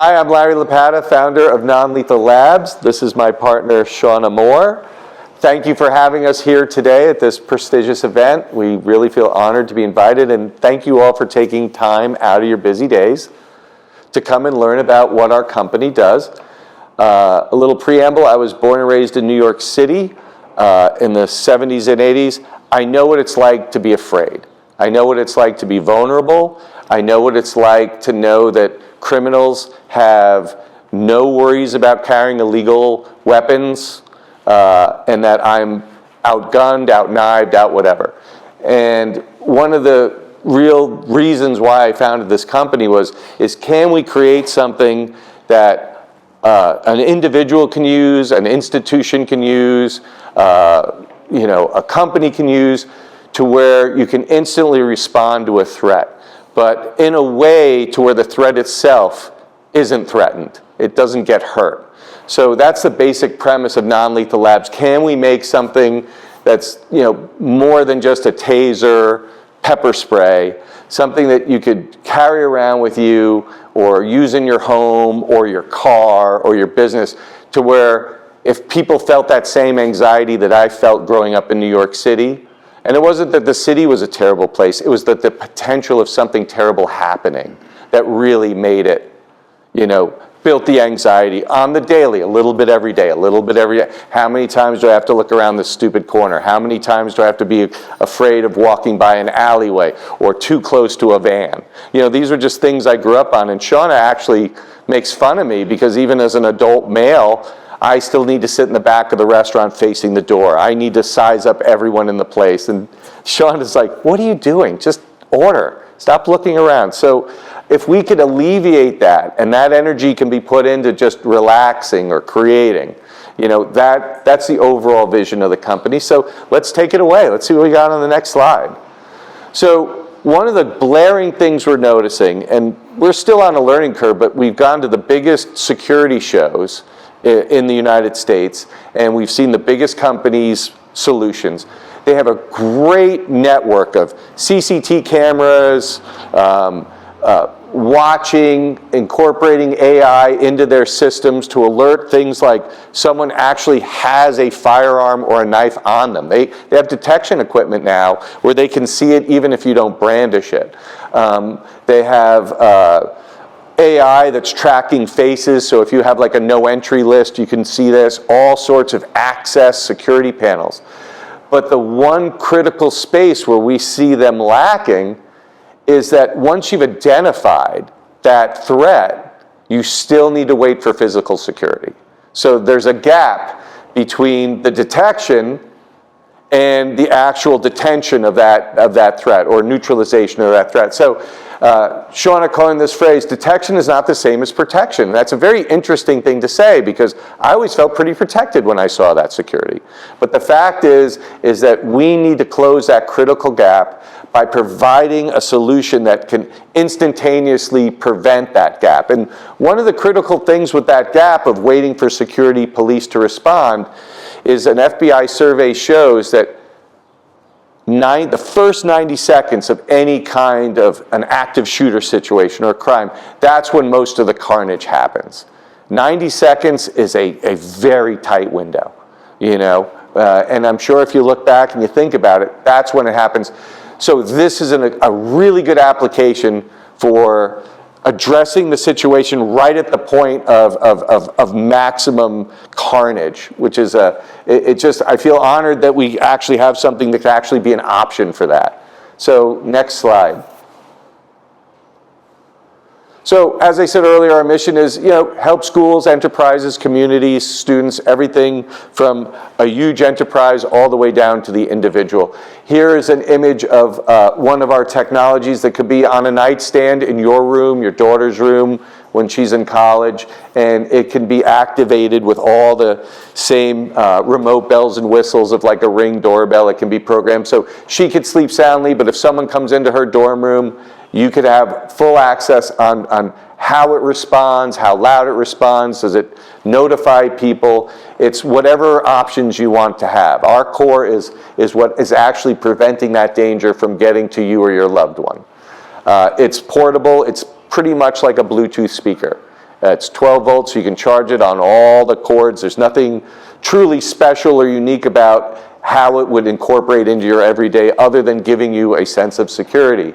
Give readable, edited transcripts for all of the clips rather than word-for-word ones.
Hi, I'm Larry Lopata, founder of Non-Lethal Labs. This is my partner, Shauna Moore. Thank you for having us here today at this prestigious event. We really feel honored to be invited, and thank you all for taking time out of your busy days to come and learn about what our company does. A little preamble, I was born and raised in New York City in the 70s and 80s. I know what it's like to be afraid. I know what it's like to be vulnerable. I know what it's like to know that criminals have no worries about carrying illegal weapons and that I'm outgunned, outknived, out whatever. And one of the real reasons why I founded this company is can we create something that an individual can use, an institution can use, a company can use, to where you can instantly respond to a threat, but in a way to where the threat itself isn't threatened. It doesn't get hurt. So that's the basic premise of Non-Lethal Labs. Can we make something that's more than just a taser, pepper spray, something that you could carry around with you or use in your home or your car or your business, to where if people felt that same anxiety that I felt growing up in New York City, and it wasn't that the city was a terrible place, it was that the potential of something terrible happening that really made it, built the anxiety on the daily, a little bit every day, a little bit every day. How many times do I have to look around this stupid corner? How many times do I have to be afraid of walking by an alleyway or too close to a van? These are just things I grew up on, and Shauna actually makes fun of me because even as an adult male, I still need to sit in the back of the restaurant facing the door. I need to size up everyone in the place. And Sean is like, what are you doing? Just order. Stop looking around. So if we could alleviate that, and that energy can be put into just relaxing or creating, that's the overall vision of the company. So let's take it away. Let's see what we got on the next slide. So one of the blaring things we're noticing, and we're still on a learning curve, but we've gone to the biggest security shows in the United States, and we've seen the biggest companies' solutions. They have a great network of CCTV cameras, watching, incorporating AI into their systems to alert things like someone actually has a firearm or a knife on them. They have detection equipment now where they can see it even if you don't brandish it. They have AI that's tracking faces, so if you have like a no entry list, you can see this, all sorts of access security panels. But the one critical space where we see them lacking is that once you've identified that threat, you still need to wait for physical security. So there's a gap between the detection and the actual detention of that threat or neutralization of that threat. So Shauna coined this phrase, detection is not the same as protection. That's a very interesting thing to say because I always felt pretty protected when I saw that security. But the fact is that we need to close that critical gap by providing a solution that can instantaneously prevent that gap. And one of the critical things with that gap of waiting for security police to respond is an FBI survey shows that the first 90 seconds of any kind of an active shooter situation or crime, that's when most of the carnage happens. 90 seconds is a very tight window, and I'm sure if you look back and you think about it, that's when it happens. So this is a really good application for addressing the situation right at the point of maximum carnage, which is I feel honored that we actually have something that can actually be an option for that. So next slide. So as I said earlier, our mission is, help schools, enterprises, communities, students, everything from a huge enterprise all the way down to the individual. Here is an image of one of our technologies that could be on a nightstand in your room, your daughter's room, when she's in college, and it can be activated with all the same remote bells and whistles of like a Ring doorbell. It can be programmed so she could sleep soundly, but if someone comes into her dorm room, you could have full access on how it responds, how loud it responds, does it notify people. It's whatever options you want to have. Our core is what is actually preventing that danger from getting to you or your loved one. It's portable, it's pretty much like a Bluetooth speaker. It's 12 volts, so you can charge it on all the cords. There's nothing truly special or unique about how it would incorporate into your everyday other than giving you a sense of security.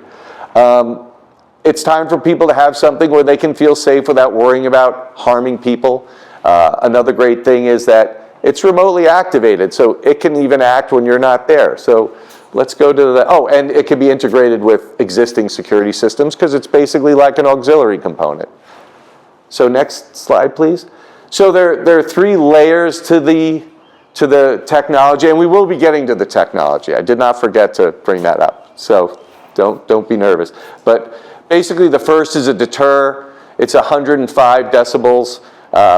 It's time for people to have something where they can feel safe without worrying about harming people. Another great thing is that it's remotely activated, so it can even act when you're not there. So let's go to the, oh, and it can be integrated with existing security systems because it's basically like an auxiliary component. So next slide, please. So there are 3 layers to the technology, and we will be getting to the technology. I did not forget to bring that up, so don't be nervous. But basically, the first is a deter. It's 105 decibels.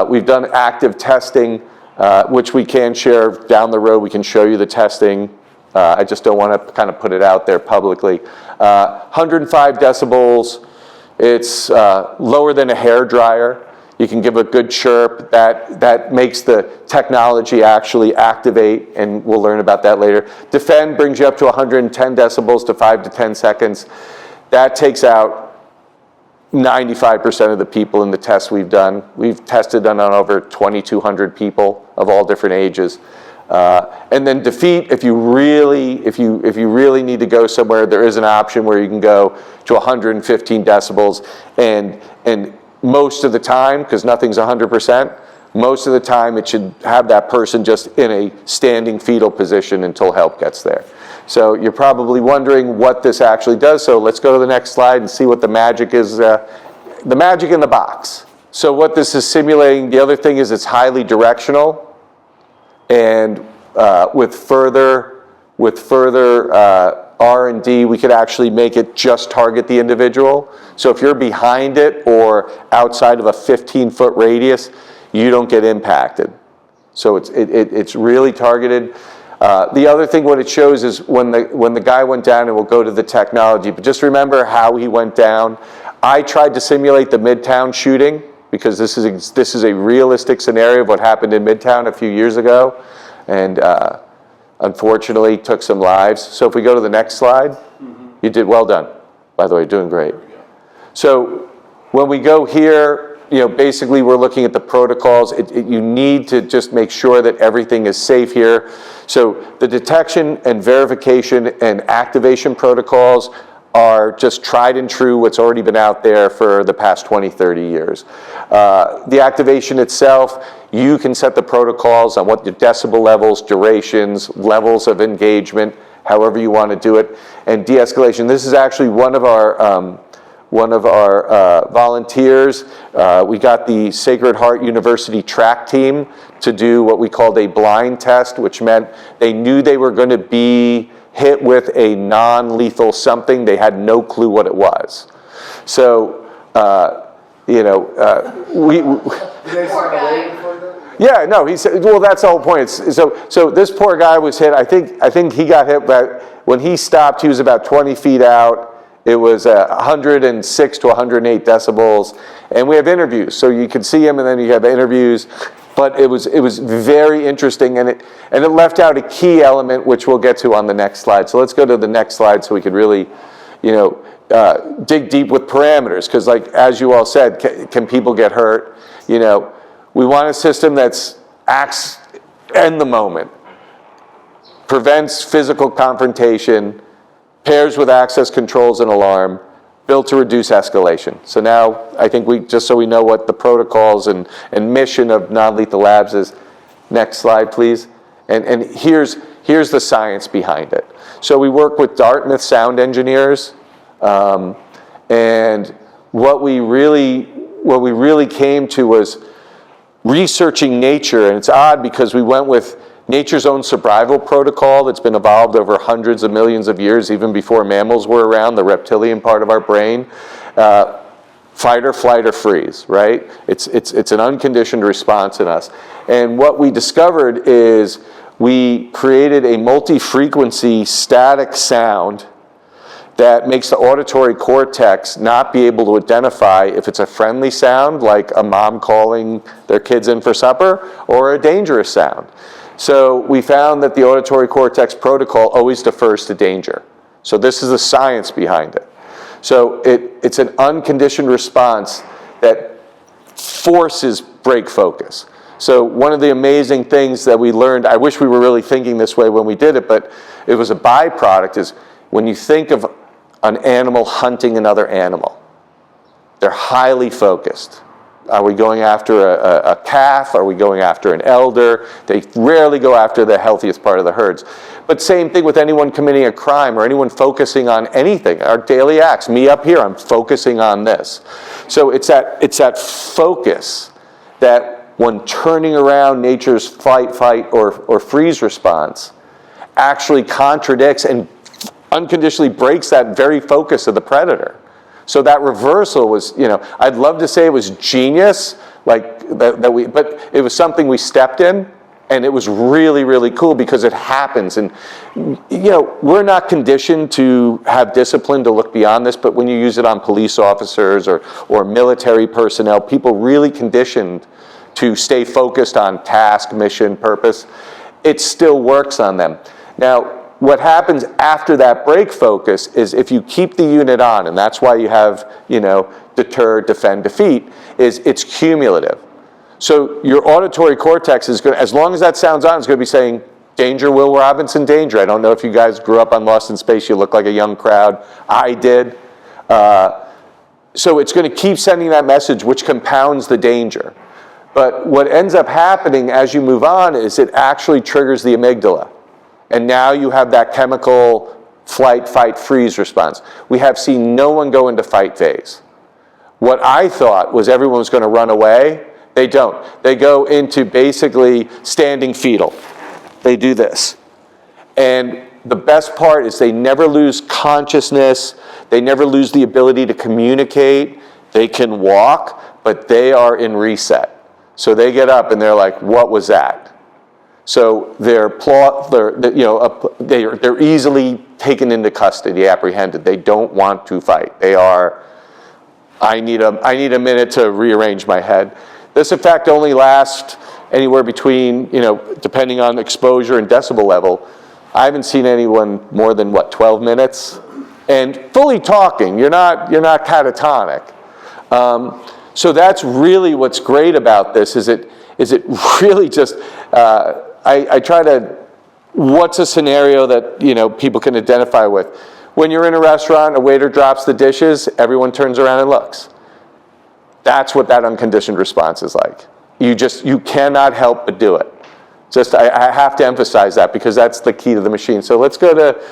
We've done active testing, which we can share down the road. We can show you the testing. I just don't want to kind of put it out there publicly. 105 decibels. It's lower than a hair dryer. You can give a good chirp. That makes the technology actually activate, and we'll learn about that later. Defend brings you up to 110 decibels to 5 to 10 seconds. That takes out 95% of the people in the tests we've done. We've tested on over 2,200 people of all different ages. And then defeat, if you really need to go somewhere, there is an option where you can go to 115 decibels, and most of the time, because nothing's 100%, most of the time it should have that person just in a standing fetal position until help gets there. So you're probably wondering what this actually does, so let's go to the next slide and see what the magic is, the magic in the box. So what this is simulating, the other thing is it's highly directional, and with further R&D, we could actually make it just target the individual. So if you're behind it or outside of a 15-foot radius, you don't get impacted. So it's really targeted. The other thing what it shows is when the guy went down, and we'll go to the technology, but just remember how he went down. I tried to simulate the Midtown shooting because this is a realistic scenario of what happened in Midtown a few years ago, and unfortunately took some lives. So if we go to the next slide, you did well done. By the way, doing great. So when we go here, basically we're looking at the protocols. You need to just make sure that everything is safe here. So the detection and verification and activation protocols are just tried and true, what's already been out there for the past 20, 30 years. The activation itself, you can set the protocols on what your decibel levels, durations, levels of engagement, however you want to do it, and de-escalation. This is actually one of our volunteers. We got the Sacred Heart University track team to do what we called a blind test, which meant they knew they were going to be hit with a non-lethal something. They had no clue what it was. So, yeah, no, he said, well, that's the whole point. So this poor guy was hit. I think he got hit, but when he stopped, he was about 20 feet out. It was 106 to 108 decibels, and we have interviews. So you can see him, and then you have interviews. But it was very interesting, and it left out a key element, which we'll get to on the next slide. So let's go to the next slide, so we could really, dig deep with parameters. Because, like as you all said, can people get hurt? We want a system that acts in the moment, prevents physical confrontation, pairs with access controls and alarm, built to reduce escalation. So now I think just so we know what the protocols and mission of non-lethal labs is. Next slide, please. And here's the science behind it. So we work with Dartmouth sound engineers, and what we really came to was researching nature. And it's odd because we went with nature's own survival protocol that's been evolved over hundreds of millions of years, even before mammals were around, the reptilian part of our brain. Fight or flight or freeze, right? It's an unconditioned response in us. And what we discovered is we created a multi-frequency static sound that makes the auditory cortex not be able to identify if it's a friendly sound, like a mom calling their kids in for supper, or a dangerous sound. So we found that the auditory cortex protocol always defers to danger. So this is the science behind it. So it's an unconditioned response that forces brake focus. So one of the amazing things that we learned, I wish we were really thinking this way when we did it, but it was a byproduct, is when you think of an animal hunting another animal, they're highly focused. Are we going after a calf? Are we going after an elder? They rarely go after the healthiest part of the herds. But same thing with anyone committing a crime or anyone focusing on anything. Our daily acts, me up here, I'm focusing on this. So it's that focus that when turning around nature's fight, or freeze response actually contradicts and unconditionally breaks that very focus of the predator. So that reversal was, I'd love to say it was genius, like but it was something we stepped in, and it was really, really cool because it happens. And, we're not conditioned to have discipline to look beyond this, but when you use it on police officers or military personnel, people really conditioned to stay focused on task, mission, purpose, it still works on them. Now, what happens after that brake focus is if you keep the unit on, and that's why you have, deter, defend, defeat, is it's cumulative. So your auditory cortex is going to, as long as that sounds on, it's going to be saying, danger, Will Robinson, danger. I don't know if you guys grew up on Lost in Space, you look like a young crowd. I did. So it's going to keep sending that message, which compounds the danger. But what ends up happening as you move on is it actually triggers the amygdala. And now you have that chemical flight, fight, freeze response. We have seen no one go into fight phase. What I thought was everyone was going to run away. They don't. They go into basically standing fetal. They do this. And the best part is they never lose consciousness. They never lose the ability to communicate. They can walk, but they are in reset. So they get up and they're like, what was that? So they're easily taken into custody, apprehended. They don't want to fight. They are, I need a minute to rearrange my head. This effect only lasts anywhere between, depending on exposure and decibel level. I haven't seen anyone more than 12 minutes, and fully talking. You're not catatonic. So that's really what's great about this. Is it really just? I try to, what's a scenario that, people can identify with? When you're in a restaurant, a waiter drops the dishes, everyone turns around and looks. That's what that unconditioned response is like. You cannot help but do it. I have to emphasize that because that's the key to the machine. So let's go to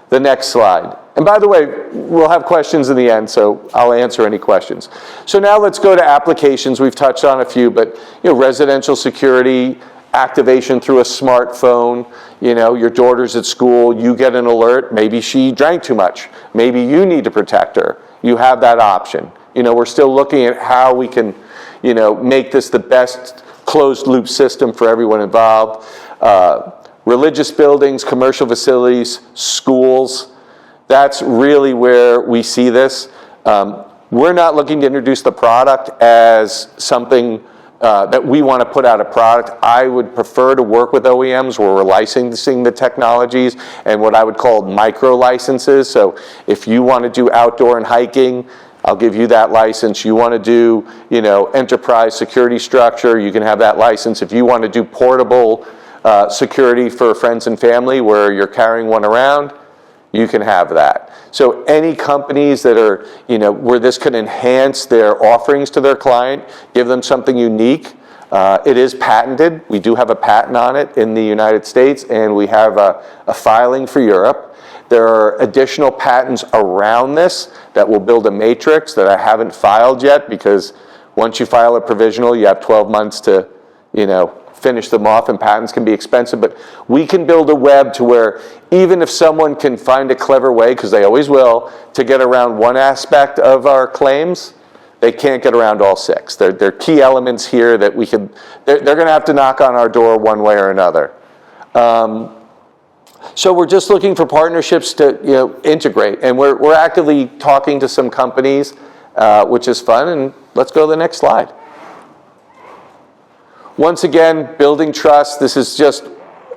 the next slide. And by the way, we'll have questions in the end, so I'll answer any questions. So now let's go to applications. We've touched on a few, but residential security, activation through a smartphone, your daughter's at school, you get an alert, maybe she drank too much, maybe you need to protect her. You have that option. We're still looking at how we can, make this the best closed loop system for everyone involved. Religious buildings, commercial facilities, schools, that's really where we see this. We're not looking to introduce the product as something that we want to put out a product. I would prefer to work with OEMs where we're licensing the technologies and what I would call micro licenses. So if you want to do outdoor and hiking, I'll give you that license. You want to do, enterprise security structure, you can have that license. If you want to do portable security for friends and family where you're carrying one around, you can have that. So any companies that are, where this can enhance their offerings to their client, give them something unique. It is patented. We do have a patent on it in the United States, and we have a filing for Europe. There are additional patents around this that will build a matrix that I haven't filed yet, because once you file a provisional, you have 12 months to, finish them off, and patents can be expensive. But we can build a web to where even if someone can find a clever way, because they always will, to get around one aspect of our claims, they can't get around all six. There are key elements here that they're going to have to knock on our door one way or another. So we're just looking for partnerships to integrate, and we're actively talking to some companies, which is fun. And let's go to the next slide. Once again, building trust. This is just,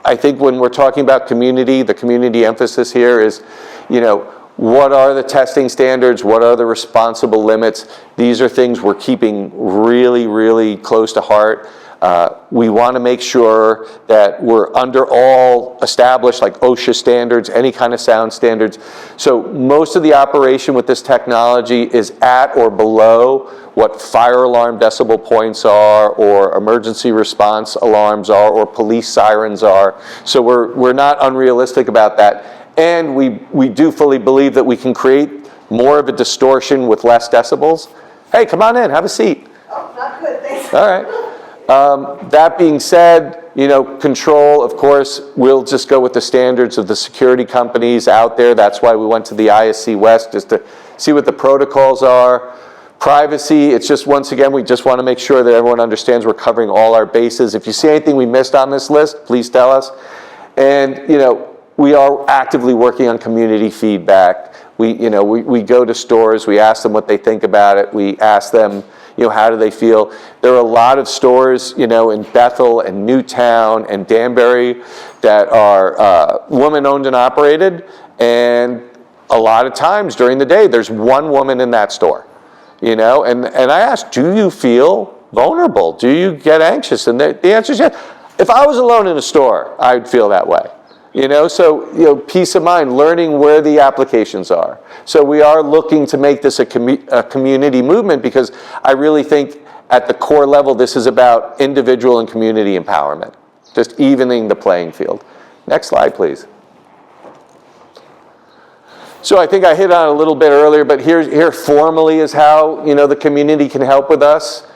I think when we're talking about community, the community emphasis here is, what are the testing standards? What are the responsible limits? These are things we're keeping really, really close to heart. We want to make sure that we're under all established, like OSHA standards, any kind of sound standards. So most of the operation with this technology is at or below what fire alarm decibel points are, or emergency response alarms are, or police sirens are. So we're not unrealistic about that. And we do fully believe that we can create more of a distortion with less decibels. Hey, come on in, have a seat. Oh, not good, thanks. All right. That being said, control, of course, we'll just go with the standards of the security companies out there. That's why we went to the ISC West, just to see what the protocols are. Privacy, it's just, once again, we just want to make sure that everyone understands we're covering all our bases. If you see anything we missed on this list, please tell us. And, we are actively working on community feedback. We go to stores, we ask them what they think about it. We ask them, how do they feel? There are a lot of stores, in Bethel and Newtown and Danbury that are woman-owned and operated, and a lot of times during the day, there's one woman in that store, and I ask, do you feel vulnerable? Do you get anxious? And the answer is yes. If I was alone in a store, I'd feel that way. So peace of mind, learning where the applications are. So we are looking to make this a community movement, because I really think at the core level this is about individual and community empowerment, just evening the playing field. Next slide, please. So I think I hit on it a little bit earlier, but here formally is how the community can help with us.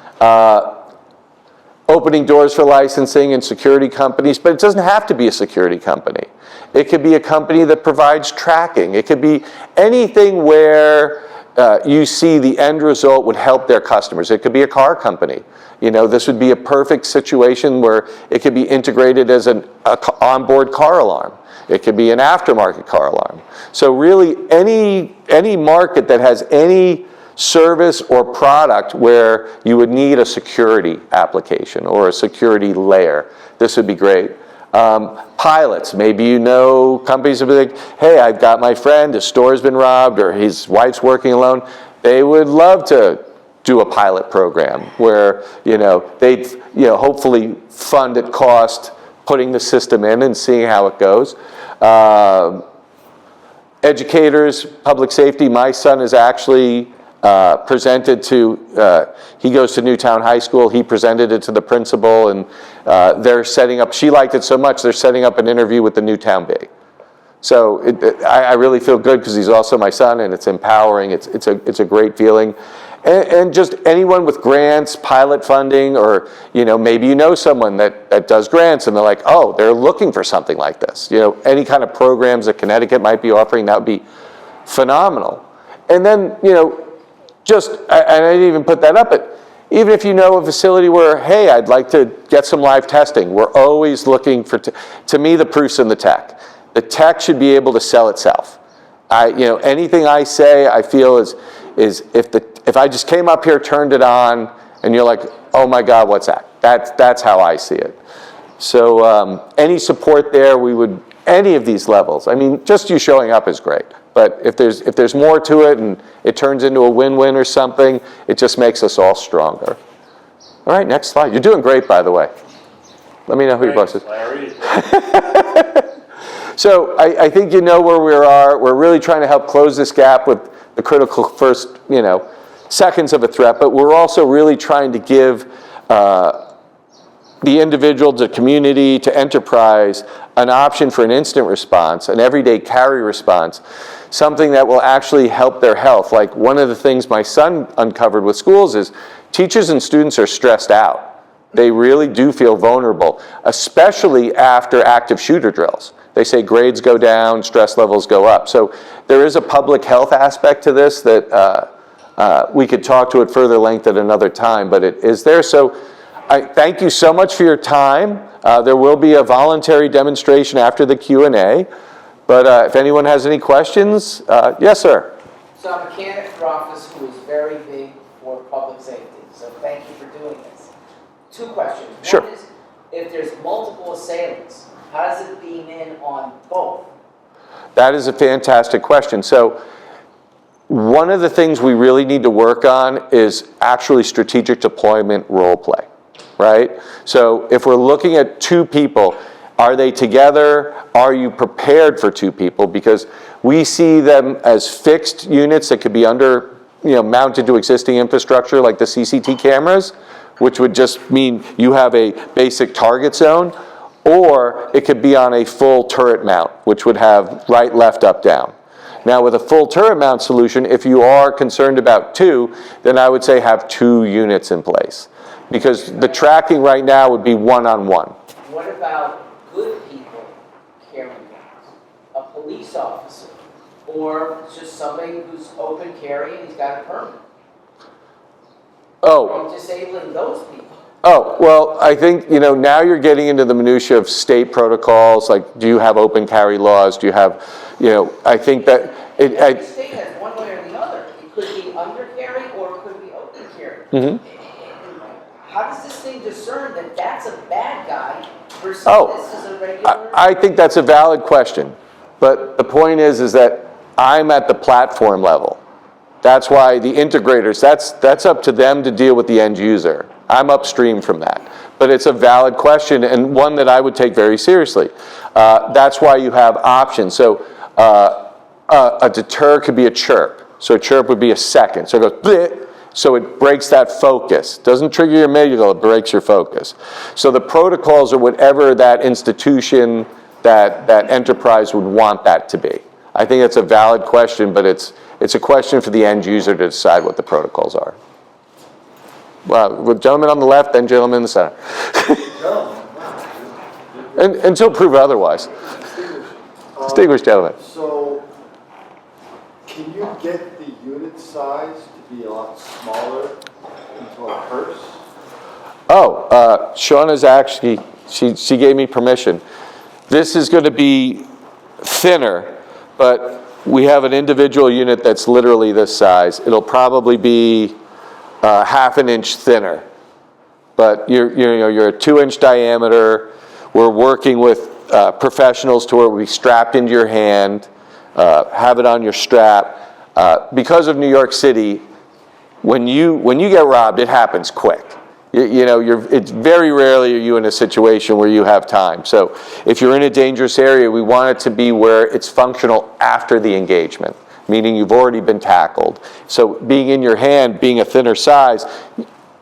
Opening doors for licensing and security companies, but it doesn't have to be a security company. It could be a company that provides tracking. It could be anything where you see the end result would help their customers. It could be a car company. This would be a perfect situation where it could be integrated as an onboard car alarm. It could be an aftermarket car alarm. So really any market that has any service or product where you would need a security application or a security layer, this would be great. Pilots, maybe companies would be like, hey, I've got my friend, his store's been robbed, or his wife's working alone. They would love to do a pilot program where they'd hopefully fund at cost putting the system in and seeing how it goes. Educators, public safety, my son is actually presented to, he goes to Newtown High School, he presented it to the principal, and they're setting up, she liked it so much, they're setting up an interview with the Newtown Bee. So I really feel good because he's also my son, and it's empowering, it's a great feeling. And just anyone with grants, pilot funding, or maybe someone that does grants and they're like, oh, they're looking for something like this. Any kind of programs that Connecticut might be offering, that would be phenomenal. And then, I didn't even put that up, but even if a facility where, hey, I'd like to get some live testing, we're always looking for, to me, the proof's in the tech. The tech should be able to sell itself. Anything I say, I feel is if I just came up here, turned it on, and you're like, oh my God, what's that? That's how I see it. So any support there, any of these levels. I mean, just you showing up is great. But if there's more to it and it turns into a win-win or something, it just makes us all stronger. All right, next slide. You're doing great, by the way. Let me know who your boss is. Larry. So I think where we are. We're really trying to help close this gap with the critical first, seconds of a threat, but we're also really trying to give the individual, to community, to enterprise, an option for an instant response, an everyday carry response, something that will actually help their health. Like one of the things my son uncovered with schools is teachers and students are stressed out. They really do feel vulnerable, especially after active shooter drills. They say grades go down, stress levels go up. So there is a public health aspect to this that we could talk to at further length at another time, but it is there. So I thank you so much for your time. There will be a voluntary demonstration after the Q&A, but if anyone has any questions, yes, sir. So I'm a candidate for office who is very big for public safety, so thank you for doing this. Two questions. Sure. One is, if there's multiple assailants, how does it beam in on both? That is a fantastic question. So one of the things we really need to work on is actually strategic deployment role play, right? So if we're looking at two people, are they together? Are you prepared for two people? Because we see them as fixed units that could be mounted to existing infrastructure like the CCT cameras, which would just mean you have a basic target zone, or it could be on a full turret mount, which would have right, left, up, down. Now with a full turret mount solution, if you are concerned about two, then I would say have two units in place. Because the tracking right now would be one-on-one. What about good people carrying guns? A police officer, or just somebody who's open carry and he's got a permit? Oh. Disabling those people. Oh, well, I think, now you're getting into the minutia of state protocols, like do you have open carry laws, do you have, I think that Every state has one way or the other. It could be under carry or it could be open carry. Mhm. How does this thing discern that that's a bad guy versus this is a regular? I think that's a valid question, but the point is that I'm at the platform level. That's why the integrators, that's up to them to deal with the end user. I'm upstream from that. But it's a valid question and one that I would take very seriously. That's why you have options. So a deter could be a chirp. So a chirp would be a second. So it goes bleh, so it breaks that focus. Doesn't trigger your amygdala, it breaks your focus. So the protocols are whatever that institution, that enterprise would want that to be. I think it's a valid question, but it's a question for the end user to decide what the protocols are. Well, gentleman on the left, then gentleman in the center. and until proven otherwise. Distinguished gentleman. So, can you get the unit size to be a lot smaller into a purse? Oh, Shauna's actually, she gave me permission. This is going to be thinner, but we have an individual unit that's literally this size. It'll probably be half an inch thinner, but you're a 2-inch diameter. We're working with professionals to where it will be strapped into your hand, have it on your strap. Because of New York City, when you get robbed, it happens quick. It's very rarely are you in a situation where you have time. So if you're in a dangerous area, we want it to be where it's functional after the engagement, meaning you've already been tackled. So being in your hand, being a thinner size,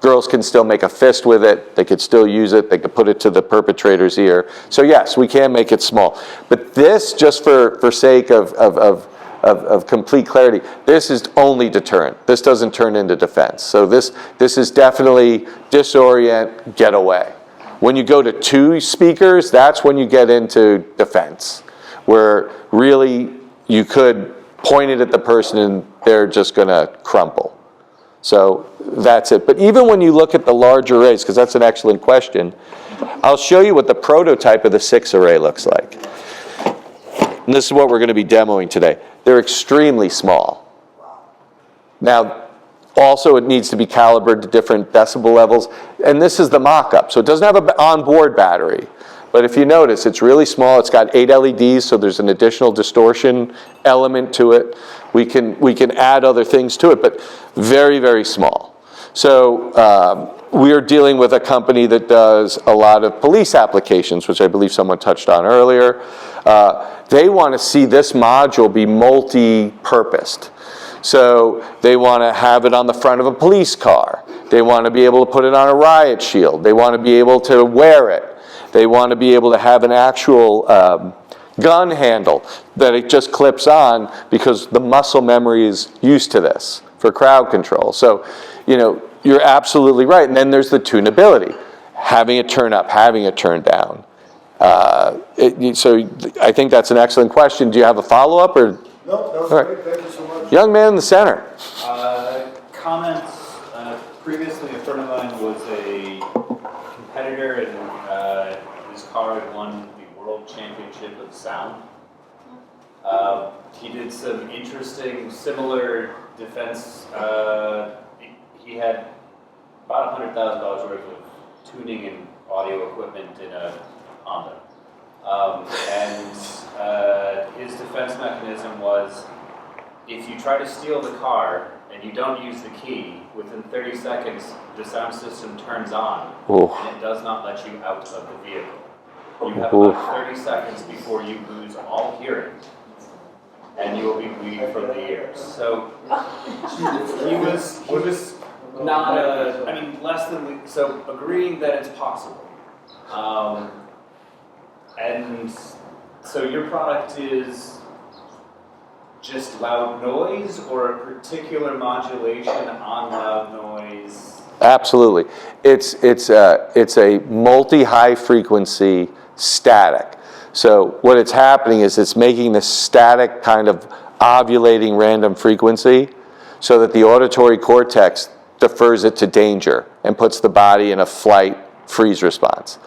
girls can still make a fist with it. They could still use it. They could put it to the perpetrator's ear. So yes, we can make it small. But this, just for sake of complete clarity, this is only deterrent. This doesn't turn into defense. So this is definitely disorient, get away. When you go to 2 speakers, that's when you get into defense, where really you could point it at the person and they're just going to crumple. So that's it. But even when you look at the large arrays, because that's an excellent question, I'll show you what the prototype of the 6 array looks like. And this is what we're going to be demoing today. They're extremely small. Now, also it needs to be calibrated to different decibel levels. And this is the mock-up. So it doesn't have an onboard battery. But if you notice, it's really small. It's got 8 LEDs, so there's an additional distortion element to it. We can add other things to it, but very, very small. So we are dealing with a company that does a lot of police applications, which I believe someone touched on earlier. They want to see this module be multi-purposed. So they want to have it on the front of a police car. They want to be able to put it on a riot shield. They want to be able to wear it. They want to be able to have an actual gun handle that it just clips on because the muscle memory is used to this for crowd control. So, you're absolutely right. And then there's the tunability, having it turn up, having it turn down. So I think that's an excellent question. Do you have a follow-up? Or? No, that was great. Thank you so much. Young man in the center. Comments. Previously, a friend of mine was a competitor, and his car had won the World Championship of Sound. He did some interesting, similar defense. He had about $100,000 worth of tuning and audio equipment in a Honda. And his defense mechanism was, if you try to steal the car and you don't use the key, within 30 seconds, the sound system turns on, Oof. and it does not let you out of the vehicle. You have about 30 seconds before you lose all hearing, and you will be bleeding from the ears. So he was not less than, so agreeing that it's possible. And so your product is just loud noise, or a particular modulation on loud noise? Absolutely. It's a multi-high frequency static. So what it's happening is it's making this static kind of ovulating random frequency so that the auditory cortex defers it to danger and puts the body in a flight freeze response.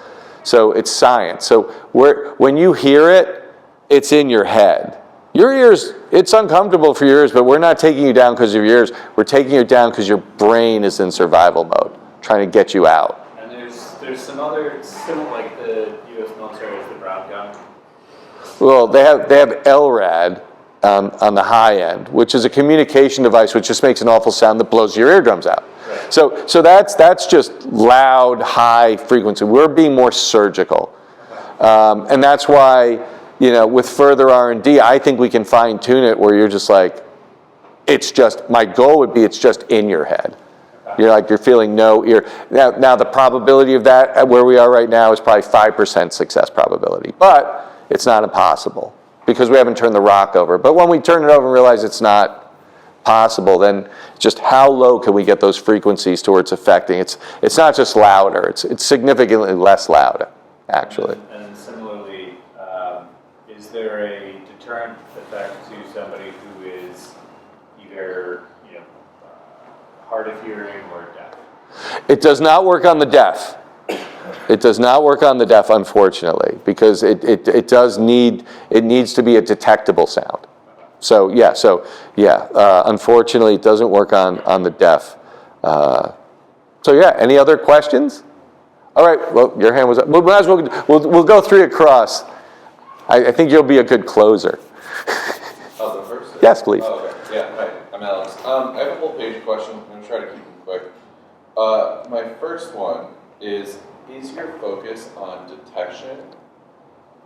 So it's science. So when you hear it, it's in your head. Your ears, it's uncomfortable for your ears, but we're not taking you down because of your ears. We're taking you down because your brain is in survival mode, trying to get you out. And there's some other, similar, like the U.S. military has the Brown gun. Well, they have LRAD on the high end, which is a communication device which just makes an awful sound that blows your eardrums out. Right. So that's just loud, high frequency. We're being more surgical, and that's why, with further R&D, I think we can fine tune it where you're just like, my goal would be it's just in your head. You're feeling no ear. Now the probability of that at where we are right now is probably 5% success probability, but it's not impossible because we haven't turned the rock over. But when we turn it over and realize it's not possible, then just how low can we get those frequencies to where it's affecting? It's not just louder, it's significantly less loud, actually. And similarly, is there a deterrent effect to somebody who is either hard of hearing or deaf? It does not work on the deaf. It does not work on the deaf, unfortunately, because it needs to be a detectable sound. So unfortunately, it doesn't work on the deaf. Any other questions? All right, well, your hand was up. We might as well, we'll go three across. I think you'll be a good closer. I'll go first? Yes, please. Oh, okay. Yeah, hi, I'm Alex. I have a whole page question. I'm going to try to keep them quick. My first one is your focus on detection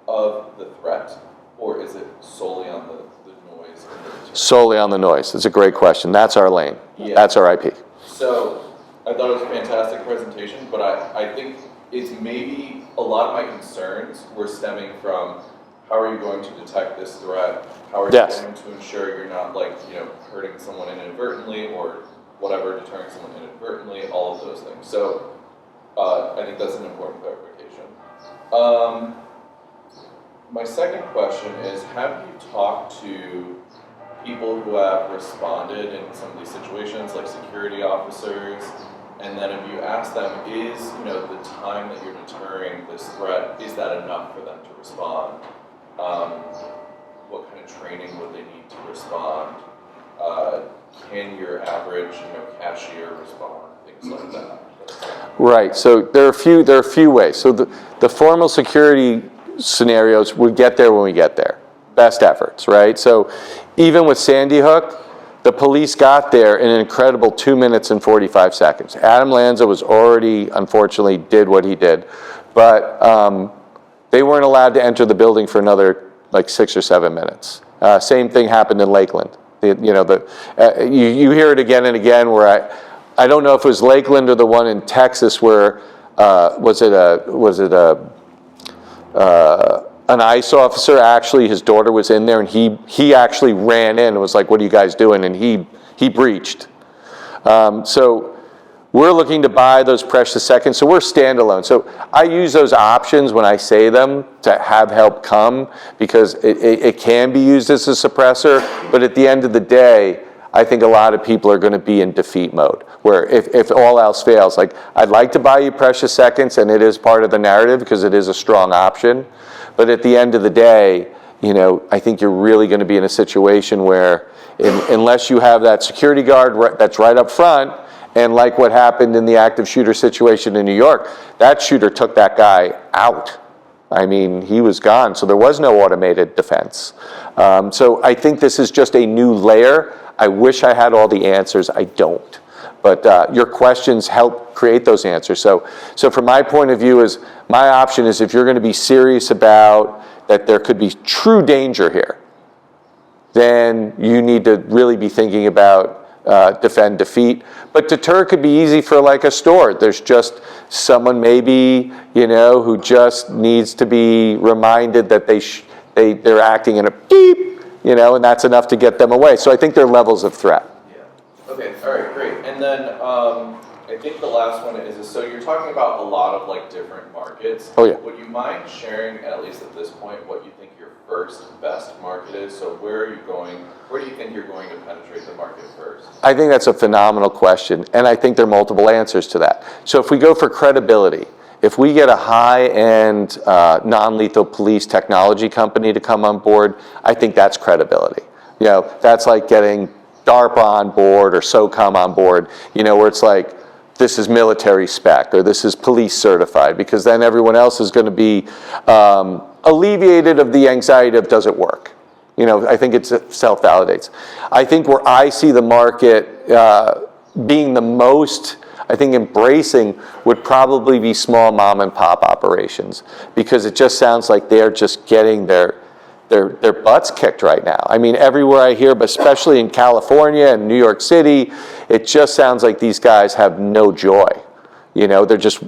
of the threat, or is it solely on the noise? Solely on the noise. It's a great question. That's our lane. Yeah. That's our IP. So I thought it was a fantastic presentation, but I think it's maybe a lot of my concerns were stemming from how are you going to detect this threat? How are you going to ensure you're not hurting someone inadvertently or whatever, deterring someone inadvertently, all of those things. So I think that's an important clarification. My second question is, have you talked to people who have responded in some of these situations, like security officers, and then if you ask them, is the time that you're deterring this threat, is that enough for them to respond? What kind of training would they need to respond? Can your average cashier respond? Things like that. Right. So there are a few ways. So the formal security scenarios, we get there when we get there. Best efforts, right? So even with Sandy Hook, the police got there in an incredible 2 minutes and 45 seconds. Adam Lanza was already, unfortunately, did what he did, but they weren't allowed to enter the building for another 6 or 7 minutes. Same thing happened in Lakeland. You hear it again and again where I don't know if it was Lakeland or the one in Texas where an ICE officer, actually his daughter was in there and he actually ran in and was like, what are you guys doing? And he breached. So we're looking to buy those precious seconds. So we're standalone. So I use those options when I say them to have help come because it can be used as a suppressor. But at the end of the day, I think a lot of people are going to be in defeat mode, where if all else fails, I'd like to buy you precious seconds, and it is part of the narrative because it is a strong option. But at the end of the day, I think you're really going to be in a situation where unless you have that security guard that's right up front, and like what happened in the active shooter situation in New York, that shooter took that guy out. I mean, he was gone, so there was no automated defense. So I think this is just a new layer. I wish I had all the answers. I don't. But your questions help create those answers. So from my point of view, is my option is if you're going to be serious about that there could be true danger here, then you need to really be thinking about defend, defeat. But deter could be easy for like a store. There's just someone maybe, who just needs to be reminded that they're acting in a beep, and that's enough to get them away. So I think there are levels of threat. Yeah. Okay, all right, great. And then I think the last one is, so you're talking about a lot of like different markets. Oh yeah. Would you mind sharing, at least at this point, what you think your first best market is? So where do you think you're going to penetrate the market first? I think that's a phenomenal question, and I think there are multiple answers to that. So if we go for credibility, if we get a high-end non-lethal police technology company to come on board, I think that's credibility. That's like getting DARPA on board or SOCOM on board, where it's like, this is military spec or this is police certified, because then everyone else is going to be alleviated of the anxiety of does it work? I think it self-validates. I think where I see the market being the most, I think, embracing would probably be small mom and pop operations, because it just sounds like they're just getting their butts kicked right now. I mean, everywhere I hear, but especially in California and New York City, it just sounds like these guys have no joy. They're just,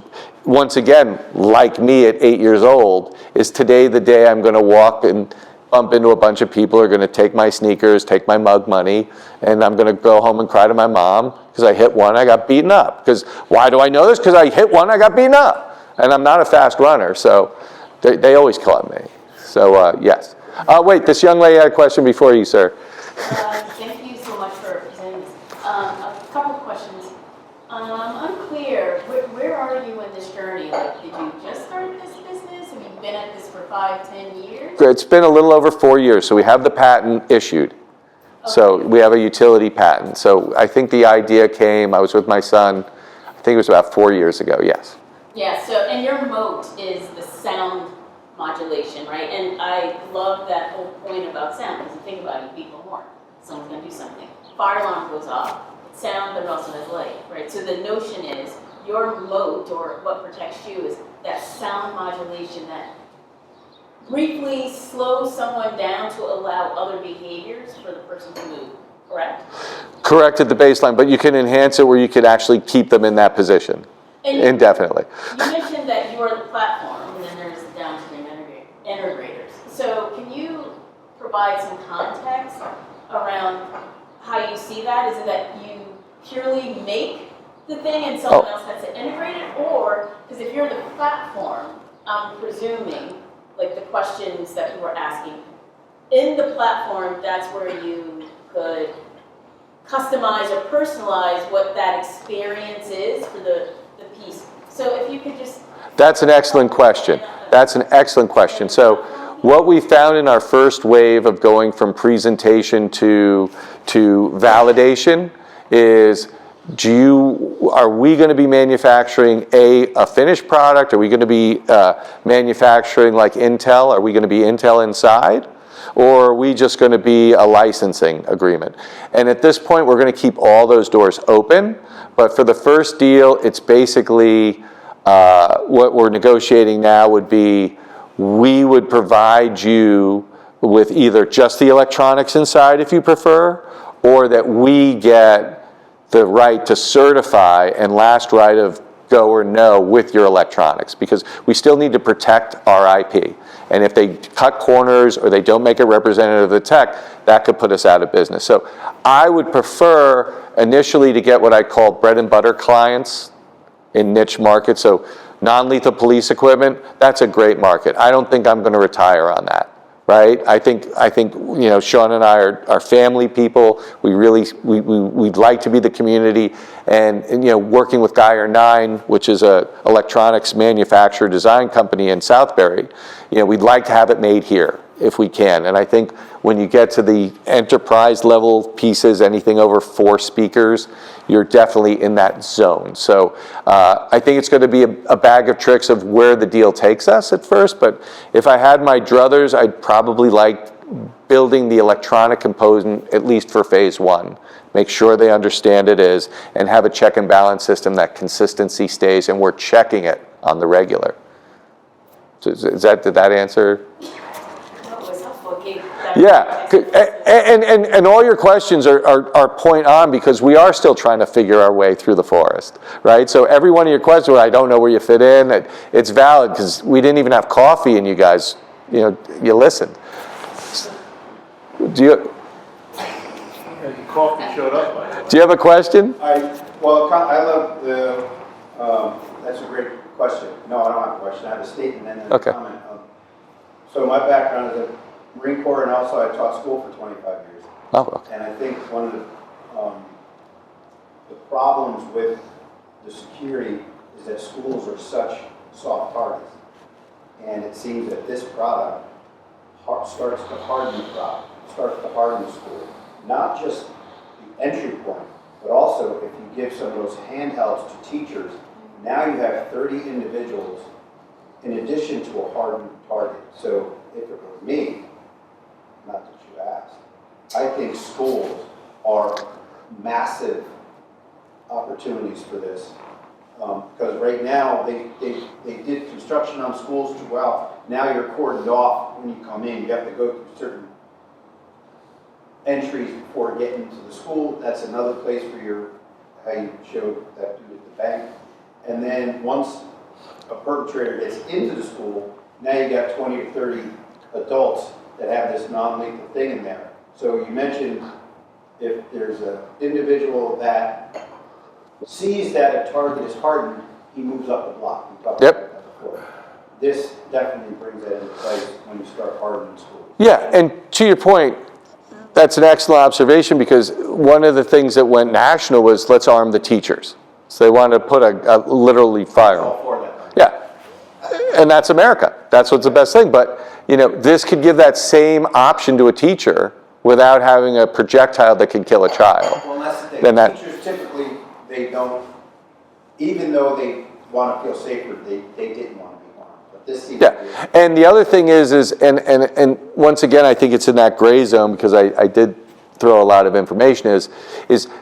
once again, like me at 8 years old, is today the day I'm going to walk and bump into a bunch of people who are going to take my sneakers, take my mug money, and I'm going to go home and cry to my mom because I hit one, I got beaten up. Because why do I know this? Because I hit one, I got beaten up. And I'm not a fast runner, so they always call me. So, yes. Wait, this young lady had a question before you, sir. Thank you so much for presenting this. A couple of questions. I'm unclear, where are you in this journey? Like, did you just start this business? Have you been at this for 5-10 years? It's been a little over 4 years, so we have the patent issued. Okay. So we have a utility patent. So I think the idea came, I was with my son, I think it was about 4 years ago, yes. Yeah, and your moat is the sound modulation, right? And I love that whole point about sound, because you think about it, you beep a horn, someone's going to do something. Fire alarm goes off, it's sound, but it also has light, right? So the notion is your moat, or what protects you, is that sound modulation that briefly slows someone down to allow other behaviors for the person to move, correct? Correct at the baseline, but you can enhance it where you could actually keep them in that position indefinitely. You mentioned that you are the platform, and then there's the downstream integrators. So can you provide some context around how you see that? Is it that you purely make the thing and someone else has to integrate it? Or, because if you're the platform, I'm presuming, like the questions that you were asking, in the platform, that's where you could customize or personalize what that experience is for the piece. So if you could just... That's an excellent question. That's an excellent question. So what we found in our first wave of going from presentation to validation is, are we going to be manufacturing a finished product? Are we going to be manufacturing like Intel? Are we going to be Intel inside? Or are we just going to be a licensing agreement? And at this point, we're going to keep all those doors open. But for the first deal, it's basically what we're negotiating now would be, we would provide you with either just the electronics inside if you prefer, or that we get the right to certify and last right of go or no with your electronics, because we still need to protect our IP. And if they cut corners or they don't make it representative of the tech, that could put us out of business. So I would prefer initially to get what I call bread and butter clients in niche markets. So non-lethal police equipment, that's a great market. I don't think I'm going to retire on that, right? I think Sean and I are family people. We'd like to be the community, and working with Geyer 9, which is a electronics manufacturer design company in Southbury, we'd like to have it made here. if we can. And I think when you get to the enterprise level pieces, anything over 4 speakers, you're definitely in that zone. So I think it's going to be a bag of tricks of where the deal takes us at first. But if I had my druthers, I'd probably like building the electronic component, at least for phase 1. Make sure they understand it is, and have a check and balance system that consistency stays, and we're checking it on the regular. So did that answer? That was helpful. Gave that Yeah, and all your questions are point on, because we are still trying to figure our way through the forest, right? So every one of your questions, well, I don't know where you fit in, it's valid, because we didn't even have coffee and you guys, you listened. Do you Coffee showed up by the way. have a question? I love the, that's a great question. No, I don't have a question, I have a statement and then a Okay. comment. So my background is a Marine Corps, and also I taught school for 25 years. Oh, okay. And I think one of the problems with the security is that schools are such soft targets. And it seems that this product starts to harden the product, starts to harden the school. Not just the entry point, but also if you give some of those handhelds to teachers, now you have 30 individuals in addition to a hardened target. So if it were me, not that you asked, I think schools are massive opportunities for this. Because right now, they did construction on schools throughout. Now you're cordoned off when you come in. You have to go through certain entries before getting to the school. That's another place for your, how you showed that dude at the bank. And then once a perpetrator gets into the school, now you got 20 or 30 adults that have this non-lethal thing in there. So you mentioned if there's an individual that sees that a target is hardened, he moves up the block. We talked about that before. This definitely brings that into place when you start hardening schools. Yeah, and to your point, that's an excellent observation, because one of the things that went national was let's arm the teachers. So they wanted to put a literally fire. All for that. Yeah, and that's America. That's what's the best thing. But this could give that same option to a teacher without having a projectile that can kill a child. Well, that's the thing. Then that- Teachers typically, they don't, even though they want to feel safer, they didn't want to be harmed. But this seems to be. Yeah, and the other thing is and once again, I think it's in that gray zone, because I did throw a lot of information, is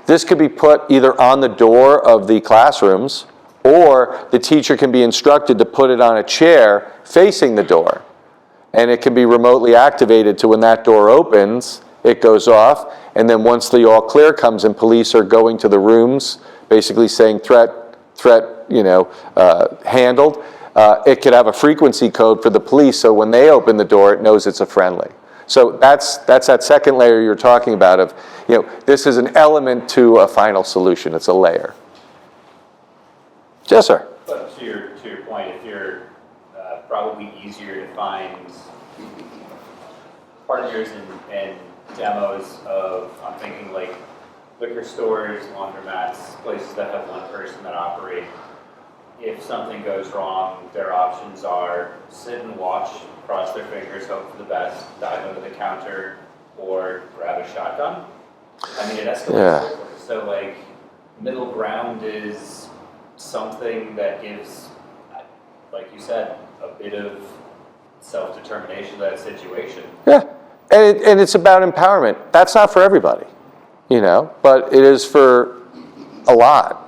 this could be put either on the door of the classrooms, or the teacher can be instructed to put it on a chair facing the door. And it can be remotely activated to when that door opens, it goes off, and then once the all clear comes and police are going to the rooms, basically saying threat, handled, it could have a frequency code for the police, so when they open the door, it knows it's a friendly. So that's that second layer you're talking about of, this is an element to a final solution. It's a layer. Yes, sir. But to your point, if you're probably easier to find partners and demos of, I'm thinking like liquor stores, laundromats, places that have one person that operate. If something goes wrong, their options are sit and watch, cross their fingers, hope for the best, dive under the counter, or grab a shotgun. I mean, it escalates quickly. So like, middle ground is something that gives, like you said, a bit of self-determination to that situation. Yeah, and it's about empowerment. That's not for everybody, but it is for a lot.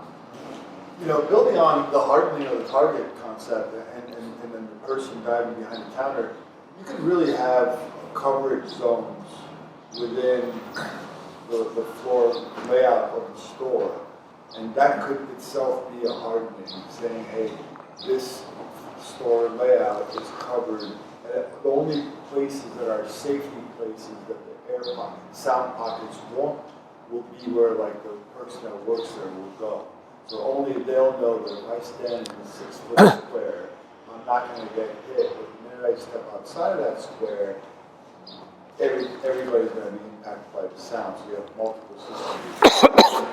Building on the hardening of the target concept and then the person diving behind the counter, you can really have coverage zones within the floor layout of the store. And that could itself be a hardening, saying, hey, this store layout is covered. And the only places that are safety places that the air pockets, sound pockets will be where like the person that works there will go. So only they'll know that if I stand in a 6-foot square, I'm not going to get hit. But the minute I step outside of that square, everybody's going to be impacted by the sound. So you have multiple systems.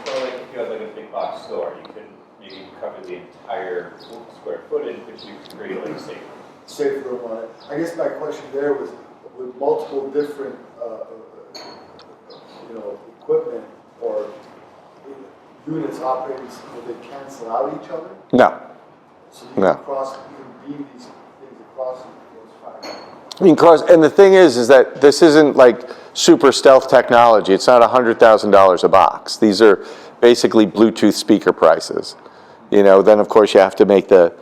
So like if you had like a big box store, you could maybe cover the entire square footage, but you could create like safe. Safe room on it. I guess my question there was, with multiple different, equipment or units operating, will they cancel out each other? No. So you No. can beam these things across and it's fine. I mean, and the thing is that this isn't like super stealth technology. It's not $100,000 a box. These are basically Bluetooth speaker prices. Then of course you have to make the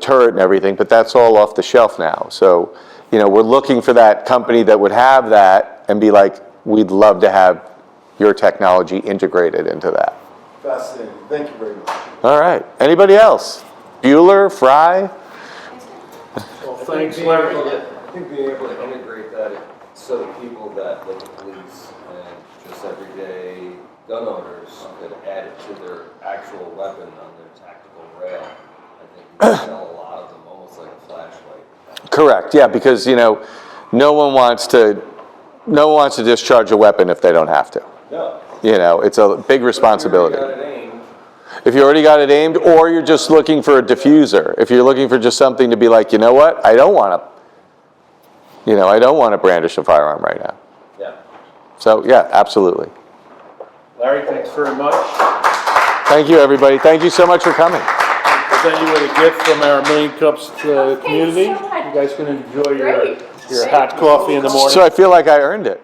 turret and everything, but that's all off the shelf now. So, we're looking for that company that would have that and be like, we'd love to have your technology integrated into that. Fascinating. Thank you very much. All right. Anybody else? Bueller, Fry? Well, thanks, Larry. I think being able to integrate that so that people that, like the police and just everyday gun owners, could add it to their actual weapon on their tactical rail, I think you can sell a lot of them almost like a flashlight. Correct. Yeah, because no one wants to discharge a weapon if they don't have to. No. It's a big responsibility. If you already got it aimed, If you already got it aimed, or you're just looking for a diffuser. If you're looking for just something to be like, what, I don't want to brandish a firearm right now. yeah. So yeah, absolutely. Larry, thanks very much. Thank you, everybody. Thank you so much for coming. Present you with a gift from our Million Cups community. so much. You guys can enjoy Great. your hot coffee in the morning. So I feel like I earned it.